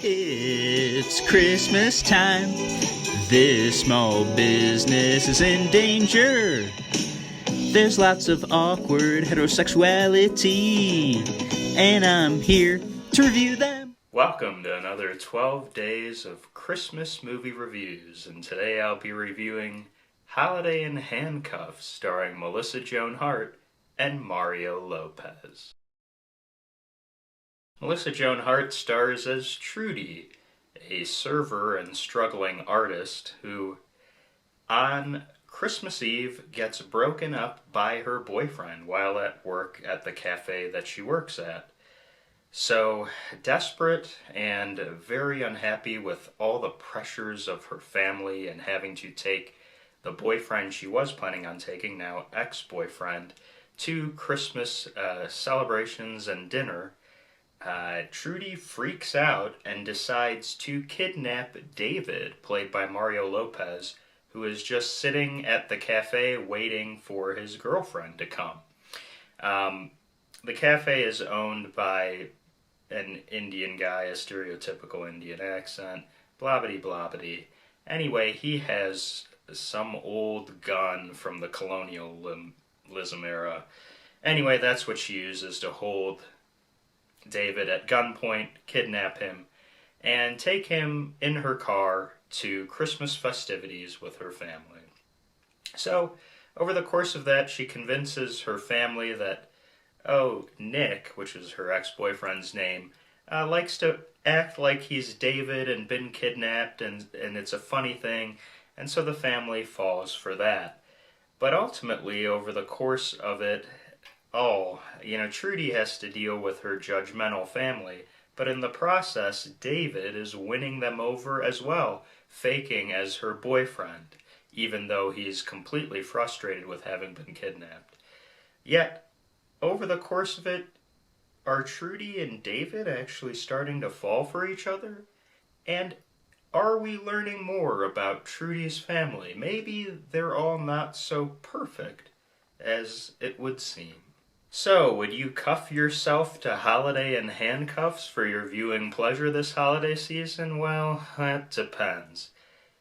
It's Christmas time. This small business is in danger. There's lots of awkward heterosexuality, and I'm here to review them. Welcome to another 12 days of Christmas movie reviews, and today I'll be reviewing Holiday in Handcuffs, starring Joan Hart and Mario Lopez. Joan Hart stars as Trudy, a server and struggling artist who, on Christmas Eve, gets broken up by her boyfriend while at work at the cafe that she works at. So, desperate and very unhappy with all the pressures of her family and having to take the boyfriend she was planning on taking, now ex-boyfriend, to Christmas celebrations and dinner, Trudy freaks out and decides to kidnap David, played by Mario Lopez, who is just sitting at the cafe waiting for his girlfriend to come. The cafe is owned by an Indian guy, a stereotypical Indian accent, blobbity. Anyway, he has some old gun from the colonialism era. Anyway, that's what she uses to hold David at gunpoint, kidnap him, and take him in her car to Christmas festivities with her family. So, over the course of that, she convinces her family that, Nick, which is her ex-boyfriend's name, likes to act like he's David and been kidnapped, and it's a funny thing, and so the family falls for that. But ultimately, over the course of it, Trudy has to deal with her judgmental family, but in the process, David is winning them over as well, faking as her boyfriend, even though he's completely frustrated with having been kidnapped. Yet, over the course of it, are Trudy and David actually starting to fall for each other? And are we learning more about Trudy's family? Maybe they're all not so perfect as it would seem. So, would you cuff yourself to Holiday in Handcuffs for your viewing pleasure this holiday season? Well, that depends.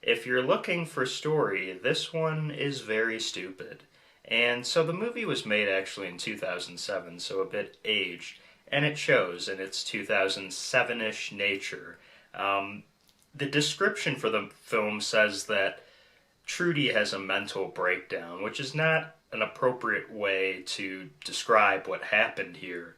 If you're looking for story, this one is very stupid. And so the movie was made actually in 2007, so a bit aged, and it shows in its 2007-ish nature. The description for the film says that Trudy has a mental breakdown, which is not an appropriate way to describe what happened here.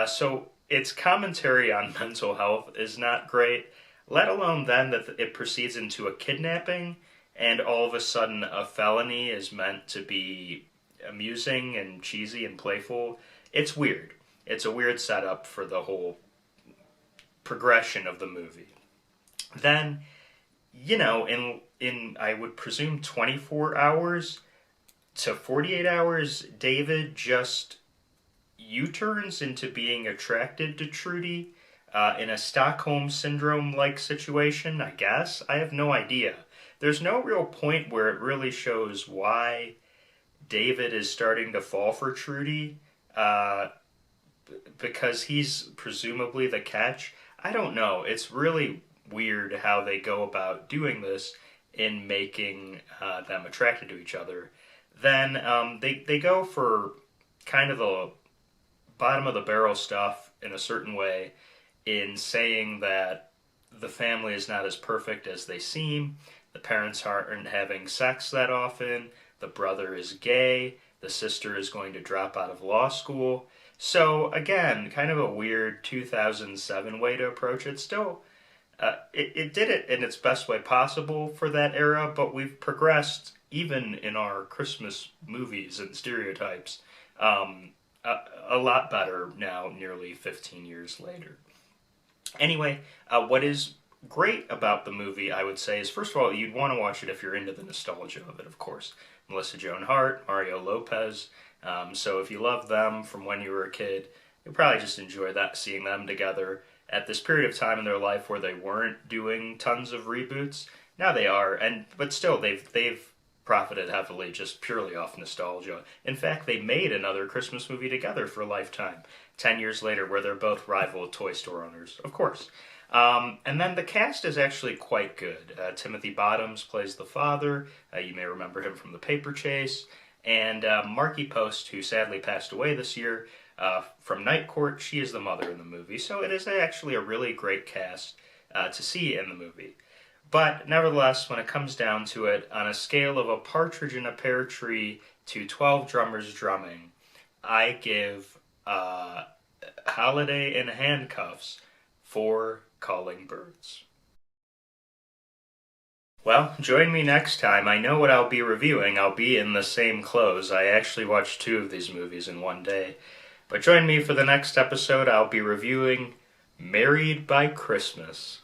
So its commentary on mental health is not great, let alone then that it proceeds into a kidnapping, and all of a sudden a felony is meant to be amusing and cheesy and playful. It's weird. It's a weird setup for the whole progression of the movie. Then, in I would presume 24 hours to 48 hours, David just U-turns into being attracted to Trudy in a Stockholm Syndrome-like situation, I guess. I have no idea. There's no real point where it really shows why David is starting to fall for Trudy, because he's presumably the catch. I don't know. It's really weird how they go about doing this in making them attracted to each other. Then they go for kind of the bottom of the barrel stuff in a certain way, in saying that the family is not as perfect as they seem, the parents aren't having sex that often, the brother is gay, the sister is going to drop out of law school. So again, kind of a weird 2007 way to approach it. Still, it did it in its best way possible for that era, but we've progressed even in our Christmas movies and stereotypes a lot better now, nearly 15 years later. Anyway, what is great about the movie, I would say, is first of all, you'd want to watch it if you're into the nostalgia of it, of course. Joan Hart, Mario Lopez. So if you love them from when you were a kid, you'll probably just enjoy that, seeing them together at this period of time in their life where they weren't doing tons of reboots. Now they are, but still, they've profited heavily just purely off nostalgia. In fact, they made another Christmas movie together for Lifetime 10 years later, where they're both rival toy store owners, of course. And then the cast is actually quite good. Timothy Bottoms plays the father. You may remember him from The Paper Chase. And Markie Post, who sadly passed away this year from Night Court, she is the mother in the movie. So it is actually a really great cast to see in the movie. But nevertheless, when it comes down to it, on a scale of a partridge in a pear tree to 12 drummers drumming, I give Holiday in Handcuffs 4 calling birds. Well, join me next time. I know what I'll be reviewing. I'll be in the same clothes. I actually watched 2 of these movies in one day. But join me for the next episode. I'll be reviewing Married by Christmas.